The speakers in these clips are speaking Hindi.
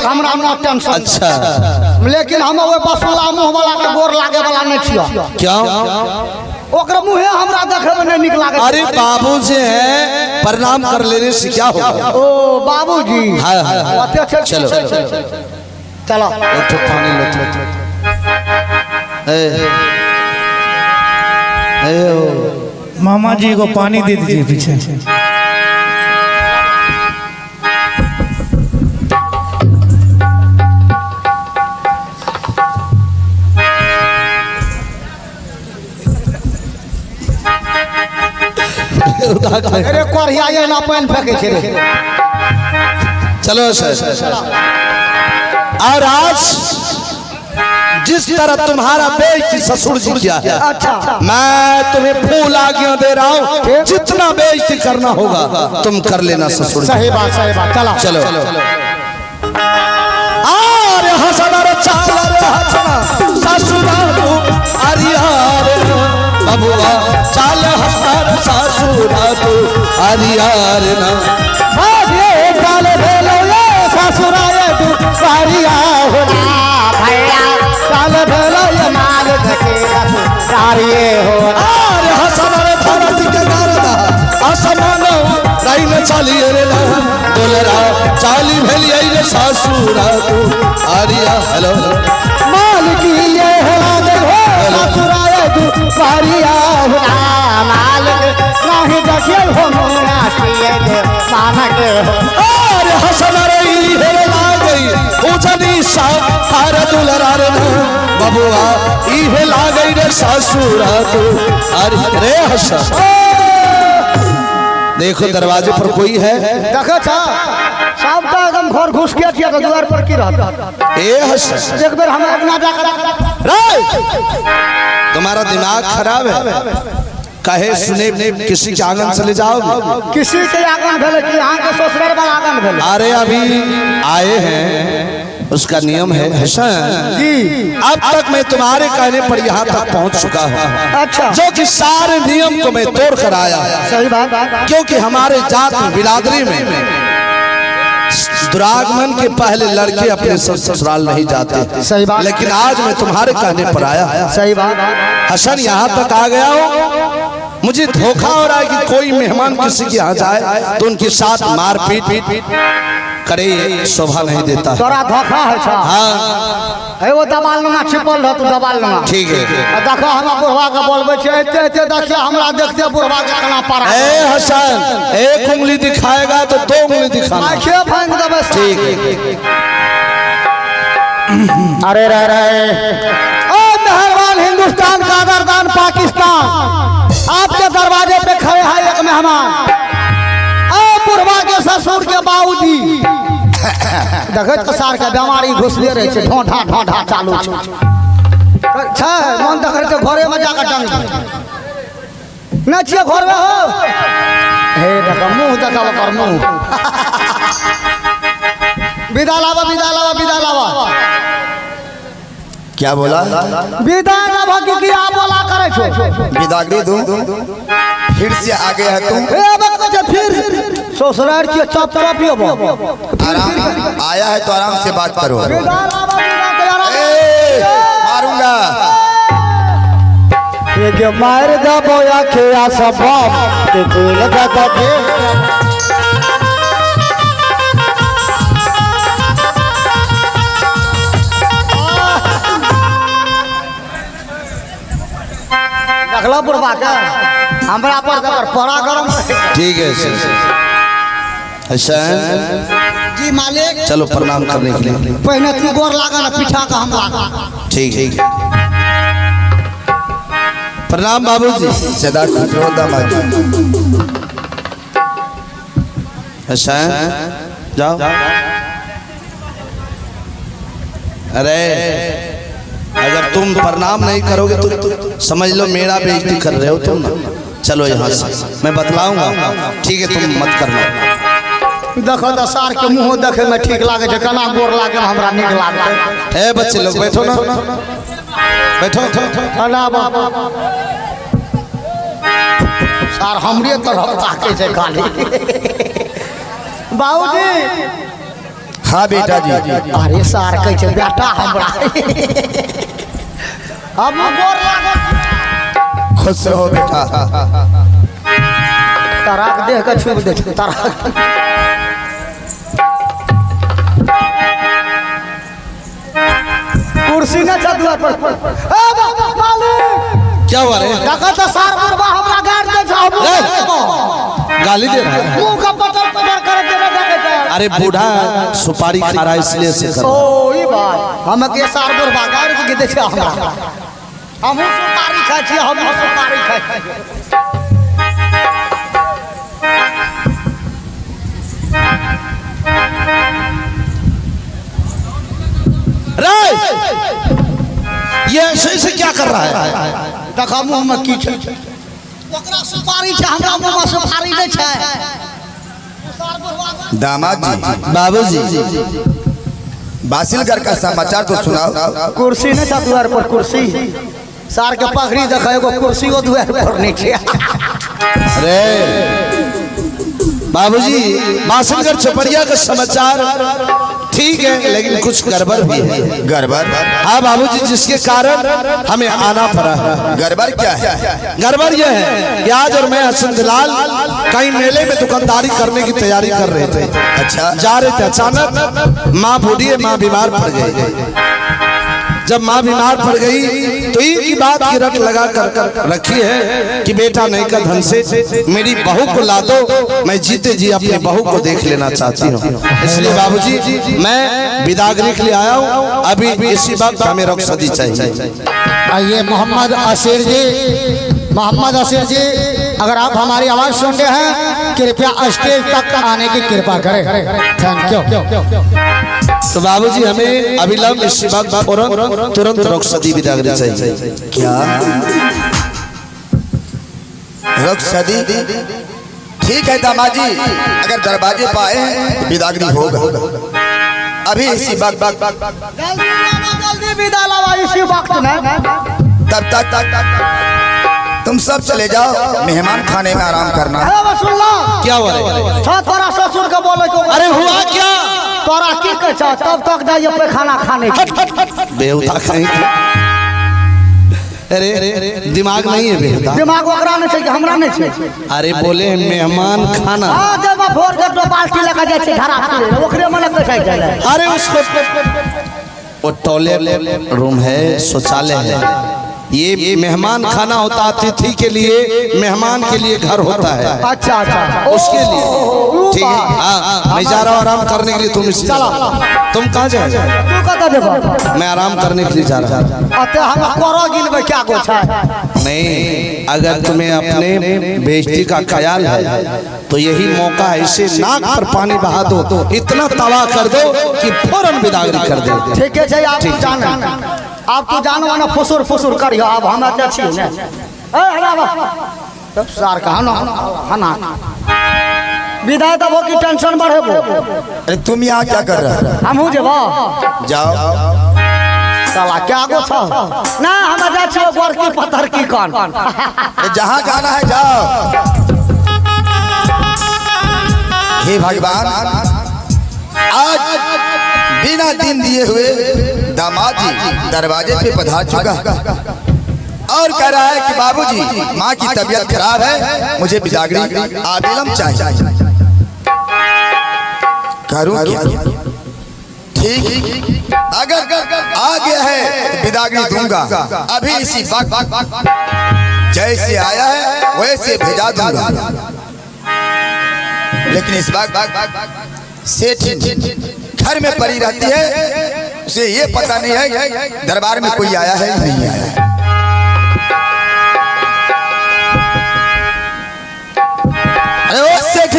हमरा ना टेंशन। अच्छा लेकिन हम ओए बस वाला मुंह वाला के गोर लागे वाला नहीं छिया। क्यों? ओकरा मुंहे हमरा देखे में नहीं निक लागे। अरे बाबू जी हैं, प्रणाम कर लेने से क्या होगा? ओ बाबूजी। हाँ हाँ चलो चलो उठो पानी लो। मामा जी को पानी दे दीजिए पीछे। अरे कोरिया ये ना पानी फेंके छे रे। चलो सर। और आज जिस तरह तुम्हारा बेइज्जती ससुर जी किया है, अच्छा मैं तुम्हें फूल आज्ञा दे रहा हूँ, जितना बेइज्जती करना होगा तुम कर लेना ससुर जी। सही बात चला चलो अरे हसना रे चाला रे हसना ससुरालू अरियार बबुआ चाल हसना रे ससुरालू अरियार ना भागे चाल भेलो ये ससुराए तू सारिया हो भैया चाल भेलो ये माल धके सारिए हो। अरे हसना रे धरती के गारदा असमान राइन चालिए रे ना डोलरा चाली भेलिए रे ससुरालू अरिया। हेलो माल की ये हो ससुराए तू सारिया हो माल नहीं देखे हो मोरा किए दे माना के हो। अरे हसना रे हे लागई उजनी सा हर दुलरा रे बबुआ इहे लागई रे ससुरा तू। अरे रे हसन देखो दरवाजे पर कोई है। देखो था सब तो एकदम घर घुस गया किया तो द्वार पर की रहता। ए हसन एक बार हम अपना जाकर रे तुम्हारा दिमाग खराब है, कहे सुने किसी के आंगन चले जाओगे? किसी के आंगन भेले कि यहाँ के ससुराल वाला आंगन भेले। अरे अभी आए हैं, उसका नियम है हसन जी। अब तक मैं तुम्हारे कहने पर यहाँ तक पहुँच चुका हूँ। अच्छा जो कि सारे नियम को मैं तोड़ कर आया, सही बात। क्योंकि हमारे जात बिरादरी में दुरागमन के पहले लड़के अपने ससुराल नहीं जाते। सही बात। लेकिन आज मैं तुम्हारे कहने पर आया। सही बात। हसन यहाँ तक आ गया हो, मुझे धोखा हो रहा है कि कोई मेहमान किसी के यहाँ जाए तो उनके साथ मारपीट करे, शोभा नहीं देता। तोरा धोखा है छा। हाँ है वो दबाल लगा छिपल रह तू दबाल लगा। ठीक है। देखो हम बुढ़वा के बोलबे छे एते एते देखिए हमरा देखते बुढ़वा के कना पारा। ए हसन एक उंगली दिखाएगा तो दो उंगली दिखाना। आंखें फांग देबे। ठीक है। अरे रे ओ मेहरबान हिंदुस्तान का गर्दान पाकिस्तान, आपके दरवाजे पे खड़े हैं एक मेहमान। ओ बुढ़वा के ससुर के बाबूजी देखत कसार के बीमारी घुसले रहे छे, ढोंढा ढोंढा चालू छै। मन देखत घरे में जाकर टंग न छिए घर में हो। हे देख मुंह देखा कर मुंह। विदा लावा विदा लावा विदा लावा। क्या बोला? विदा लावा की आप बोला करे छो। विदागरी दूं? फिर से आगे है तुम? ए अब कछ फिर ससुराल के चप चपियो आराम आया है तो आराम से बात करो। विदा लावा विदा के आराम। ए, मारूंगा। ये के मार दबो या खेया सब के कोई लगा दे। देखला बुढ़वा के हमरा पर जबर पड़ा गरम। ठीक है हसन जी मालिक। चलो प्रणाम करने के लिए। पहले तू गोर लागा ना पीछा का हम लागा। ठीक है। प्रणाम बाबूजी। सदा खुश रहो दामाद। हसन जाओ। अरे अगर तुम प्रणाम नहीं करोगे तो समझ लो मेरा बेइज्जती कर रहे हो तुम ना। चलो यहाँ से मैं बतलाऊंगा। ठीक है तुम मत करना। देखो दसार के मुंह देखे में ठीक लागे छे, कना गोर लागे हमरा निक लागे। ए बच्चे लोग बैठो ना, बैठो। अला बाबा सार हमरे तरफ ताके छे खाली। बाबूजी हाँ बेटा जी। अरे सार कह छे बेटा हमरा हम गोर लागत खुश रहो बेटा। ताराक देख के छुप दे ताराक कुर्सी न चदुआ पर ए मालिक क्या हुआ रे? देखा तो सार बुढ़वा हमरा गाड़ दे छा गाली दे रहा है? मुंह का पटर पटर कर के ना देखे। अरे बूढ़ा सुपारी खा रहा है इसलिए से कर रहा है। ओ ई बात हम के सार बुढ़वा गाड़ के दे छा हमरा हम सुपारी खाइ छी हम सुपारी खाइ छी। ये ऐसे क्या कर रहा है? देखा मुंह में की छै ओकरा सुपारी छै हमरा मुंह में सुपारी नै छै। दामाद जी, बाबूजी बासिलगढ़ का समाचार तो सुनाओ। कुर्सी न छ द्वार पर कुर्सी सार के पगड़ी देखा एगो कुर्सी ओ द्वार पर नहीं छै। अरे बाबूजी बासिलगढ़ छपड़िया का समाचार ठीक है लेकिन कुछ गड़बड़ भी है। गड़बड़? हाँ बाबूजी, जिसके कारण हमें आना पड़ा है। गड़बड़ क्या है? गड़बड़ यह है कि आज और मैं हसन दलाल कहीं मेले में दुकानदारी करने की तैयारी कर रहे थे। अच्छा। जा रहे थे, अचानक माँ बूढ़ी है, माँ बीमार पड़ गई। जब माँ बीमार पड़ गई तो एक ही बात की रट लगा कर रखी है कि बेटा नहीं का धन से मेरी बहू को ला दो, मैं जीते जी अपनी बहू को देख लेना चाहती हूँ। इसलिए बाबूजी मैं बिदागरी के लिए आया हूँ, अभी इसी वक्त हमें रुखसती चाहिए। आइए मोहम्मद असीर जी, मोहम्मद असीर जी अगर आप हमारी आवाज सुन रहे हैं कृपया स्टेज तक आने की कृपा करें। Thank you. तो बाबूजी हमें अभिलंब इसी वक्त तुरंत रुखसती बिदागरी चाहिए। क्या रुखसती? ठीक है दामाद जी, अगर दरवाजे पर आए तो बिदागरी होगा। अभी इसी वक्त जल्दी विदा लावा इसी वक्त में। तब तक तुम सब चले जाओ, मेहमान खाने में आराम करना। क्या हुआ रे? तोरा ससुर के बोले को अरे हुआ क्या? तोरा की कह छ तब तक जाइए पे खाना खाने बेहुदा कहीं की। अरे दिमाग नहीं है बेहुदा? दिमाग ओकरा नहीं छै कि हमरा नहीं छै। अरे बोले मेहमान खाना। हां जब भोर के तो बाल्टी लेके जाय छै घरा पे ओकरे मन कैसे जाय। अरे उसको वो टॉयलेट रूम है, शौचालय है। ये मेहमान खाना होता अतिथि के लिए, मेहमान के लिए घर होता है। अच्छा अच्छा उसके लिए ठीक है। हाँ मैं जा रहा हूँ आराम करने के लिए, तुम इसी तुम कहाँ जा रहे हो? तू कत देबो? मैं आराम करने के लिए जा रहा हूँ। अते हम करो गिनबे क्या को छै? नहीं, अगर तुम्हें अपने बेइज्जती का ख्याल है तो यही मौका है, इसे नाक पर पानी बहा दो, इतना तबाह कर दो कि फौरन बिदागरी कर दो। ठीक है आप जान आप तो जानो ना फुसुर फुसुर करियो। अब हम अच्छी ने ए हरावा तब सार का हना विदाई दबो की टेंशन बढ़ेबो। अरे तुम यहाँ क्या कर रहे हो? हमहू जेबो। जाओ। साला क्या गो छ ना हम जा छियो गोर की पत्थर की कान। जहाँ जाना है जाओ। हे भगवान, आज बिना दिन दिए हुए दामाद जी दरवाजे पे पधार चुका और कह रहा है कि बाबूजी माँ की तबीयत खराब है, मुझे बिदागरी आबिलम चाहिए। करूं क्या? ठीक, अगर आ गया है तो बिदागरी दूंगा। अभी इसी वक्त जैसे आया है वैसे भेजा दूंगा। लेकिन इस वक्त सेठ घर में पड़ी रहती है, उसे ये पता नहीं है दरबार में कोई आया है या नहीं आया है। अरे ओ सेठ,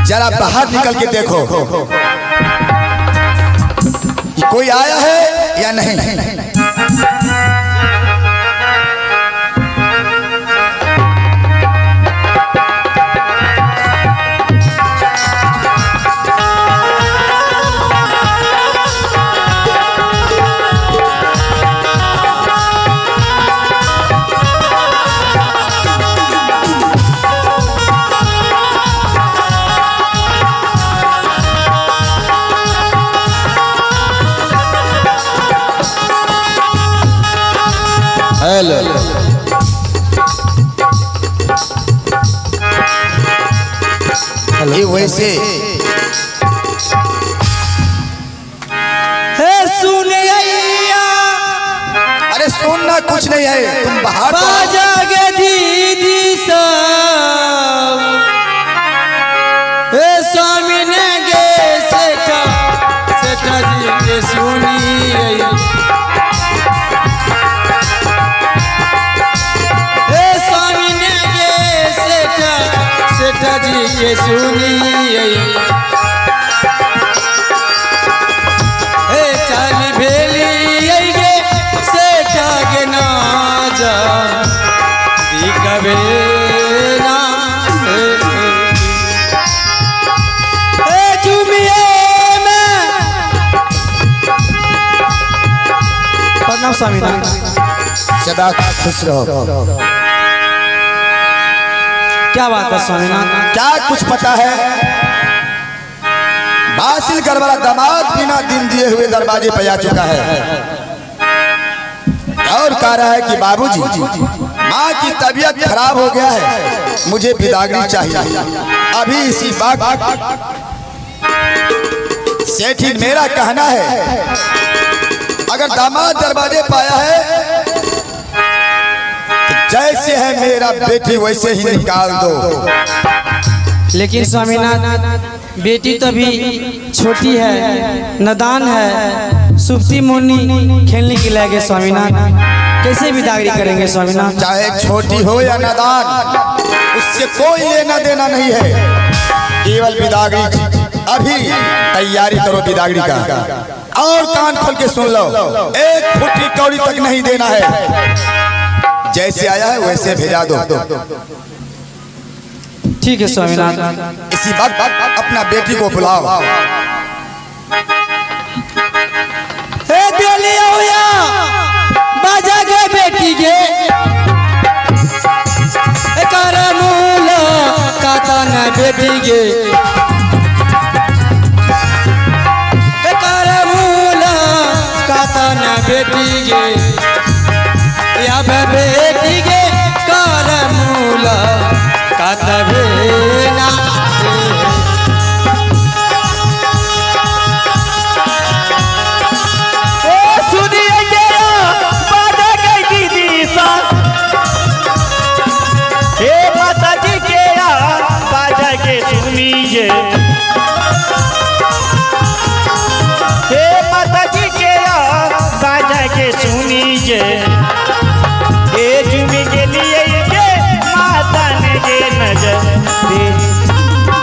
जरा बाहर निकल के देखो कि कोई आया है या नहीं। हेलो ये वैसे अरे सुनना कुछ नहीं है, तुम बाहर तो आओ। बाजागे दीदी सब स्वामी ने गे सेठा सेठा जी के सुनिए स्वामी ने गे सेठा सेठा जी के सुनिए चाली भेली प्रणाम स्वामीनाथ। सदा खुश रहो। क्या बात है स्वामीनाथ? क्या कुछ पता है? बासिल घर वाला दामाद बिना दिन दिए हुए दरवाजे पे आ चुका है और कह रहा है कि बाबूजी माँ की तबीयत खराब हो गया है, मुझे बिदागरी चाहिए अभी इसी बात। सेठी मेरा कहना है अगर दामाद दरवाजे पाया है तो जैसे है मेरा बेटी वैसे ही निकाल दो। लेकिन स्वामीनाथ बेटी तो अभी छोटी है, नादान है, सुप्ती मुन्नी खेलने के लायक है स्वामीनाथ, कैसे बिदागरी करेंगे स्वामीनाथ? चाहे छोटी हो या नादान उससे कोई लेना देना नहीं है, केवल बिदागरी। अभी तैयारी करो बिदागरी का और कान खोल के सुन लो, एक फुटी कौड़ी तक नहीं देना है, जैसे आया है वैसे भेजा दो। ठीक है स्वामीनाथ। इसी वक्त अपना बेटी को बुलाओ। बाजा गे बेटी गे करमूल कातन बेटी गे करमूल कातन बेटी गे या बेटी गे करमूल कातबेना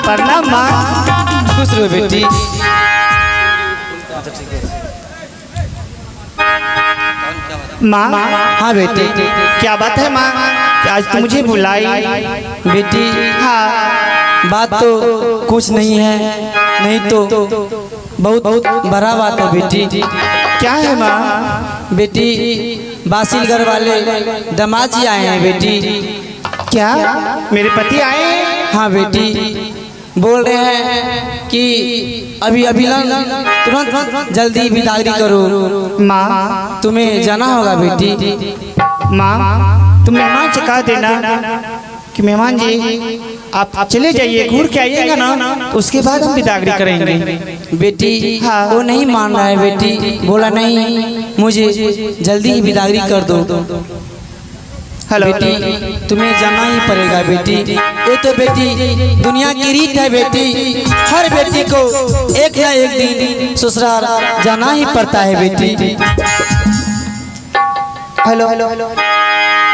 प्रणाम माँ। खुश रहो बेटी। माँ हाँ बेटी। क्या बात है माँ, आज तुम मुझे बुलाई? बेटी हाँ बात तो कुछ नहीं है, नहीं तो बहुत बड़ा बात है बेटी। क्या है माँ? बेटी बासिलगढ़ वाले दामाद जी आए हैं बेटी। क्या मेरे पति आए? हाँ बेटी बोल रहे हैं कि अभी तुरंत जल्दी बिदागरी करो। माँ तुम्हें जाना होगा बेटी। माँ तुम मेहमान से कह देना कि मेहमान जी आप चले जाइए, घूर के आइएगा ना तो उसके बाद हम बिदागरी करेंगे। बेटी हाँ। वो नहीं मान रहा है बेटी, बोला नहीं मुझे जल्दी ही बिदागरी कर दो। हेलो बेटी तुम्हें जाना ही पड़ेगा बेटी, ये तो बेटी दुनिया की रीत है बेटी, हर बेटी को एक या एक दिन ससुराल जाना ही पड़ता है बेटी। हेलो हेलो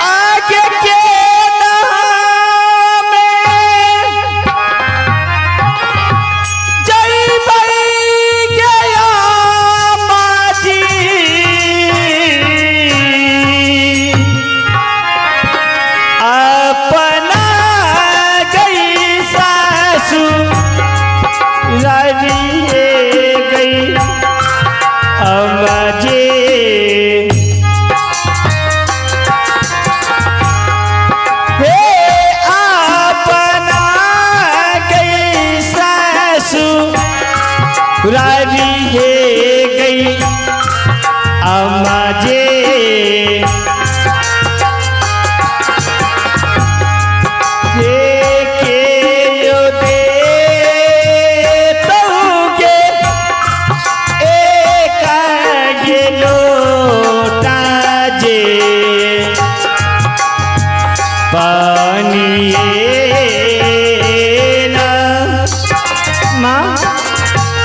आगे के नाम जय बई गया माजी अपना गई सासू राजिए गई अमजे राजी है गई अम्मा जे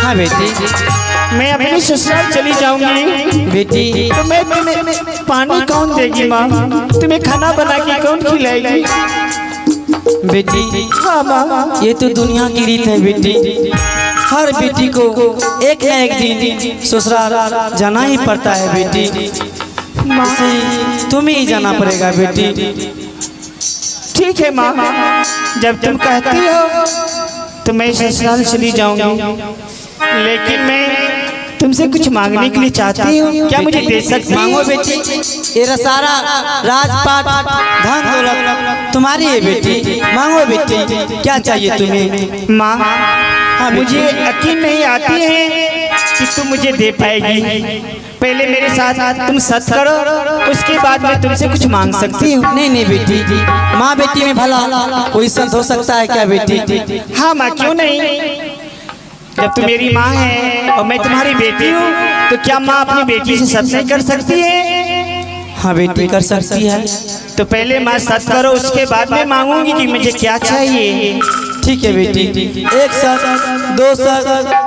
हाँ बेटी, मैं अपनी ससुराल चली जाऊंगी बेटी, तो मैं तुम्हें पानी कौन देगी माँ? तुम्हें खाना बना के कौन खिलाएगी बेटी? हाँ माँ, ये तो दुनिया की रीत है बेटी। हर बेटी को एक न एक दिन ससुराल जाना ही पड़ता है बेटी। तुम्हें ही जाना पड़ेगा बेटी। ठीक है माँ, जब तुम कहती हो तो मैं ससुराल चली जाऊंगी, लेकिन मैं तुमसे कुछ मांगने के लिए चाहती हूँ। क्या मुझे दे सकती हो? मांगो बेटी, ये सारा राजपाट धन दौलत तुम्हारी है बेटी, मांगो बेटी, क्या चाहिए तुम्हें? माँ, हाँ, मुझे यकीन नहीं आती है कि तुम मुझे दे पाएगी। पहले मेरे साथ तुम सच करो, उसके बाद मैं तुमसे कुछ मांग सकती हूँ। नहीं नहीं बेटी, माँ बेटी में भला कोई संत हो सकता है क्या बेटी? हाँ माँ, क्यों नहीं। जब तू मेरी माँ है और मैं तुम्हारी बेटी हूँ, तो क्या माँ अपनी बेटी से सच नहीं कर सकती है? हाँ बेटी, कर सकती है। तो पहले माँ सच करो, उसके बाद मैं मांगूंगी कि मुझे क्या चाहिए। ठीक है बेटी, एक सच, दो सच,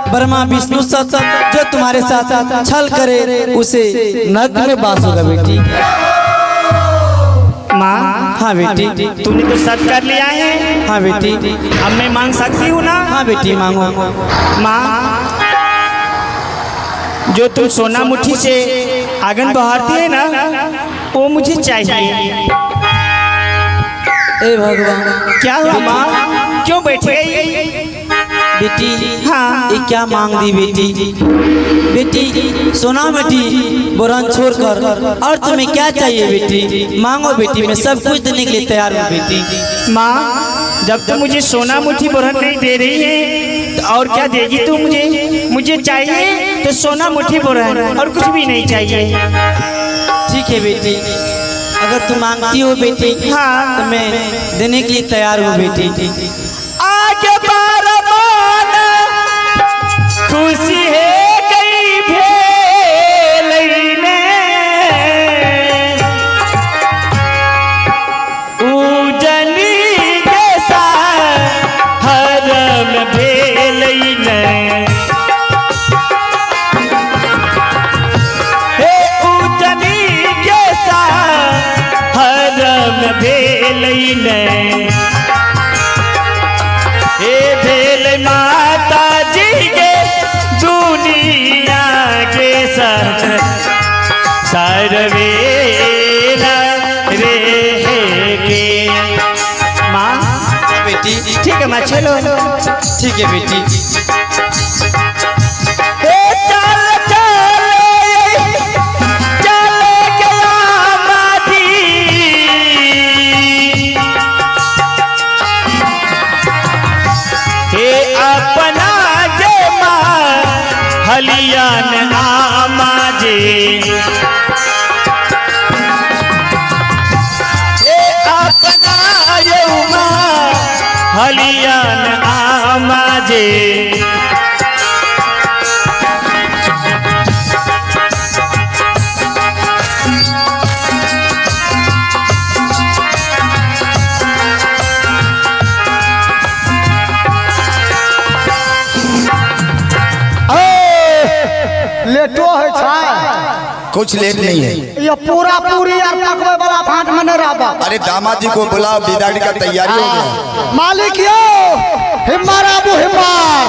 ब्रह्मा विष्णु सच, जो तुम्हारे साथ छल करे उसे नरक में वास होगा बेटी। माँ, हाँ बेटी, तुमने तो सच कर लिया है। हाँ बेटी, अब मैं मांग सकती हूँ ना? हाँ बेटी, मांगो। माँ, जो तुम सोना मुट्ठी से आंगन बहारती है ना, वो मुझे चाहिए। ए भगवान, क्या हुआ माँ, क्यों बैठ गई? बेटी, हाँ, ये क्या मांग दी बेटी? बेटी, सोना मिट्टी बुरान छोड़कर और तुम्हें क्या चाहिए बेटी? मांगो बेटी, मैं सब कुछ देने के लिए तैयार हूँ बेटी। माँ, जब तक मुझे सोना मुट्ठी बुरहन नहीं दे रही है, तो और क्या देगी तू मुझे? मुझे चाहिए तो सोना मुट्ठी बुरहन, और कुछ भी नहीं चाहिए। ठीक है बेटी, अगर तुम मांगती हो बेटी, हाँ, तो मैं देने के लिए तैयार हूँ बेटी। आगे बारमान खुशी है गई भेलैने, उजनी जैसा हरम भेलैने, हे उजनी जैसा हरम भेलैने, भेल माता जी के दुनिया के सरवे रे के। माँ बेटी, ठीक है माँ, चलो। ठीक है बेटी। हलियान आमा जे, अपना यौमा हलियान आमा जे, लेटो है छा, कुछ लेट नहीं है। ये पूरा पूरी यार पकवे वाला फाट में नहीं रहा। अरे दामाद जी को बुलाओ, बिदाड़ी का तैयारी हो गया। मालिक यो हिम्मार, अबू हिम्मार,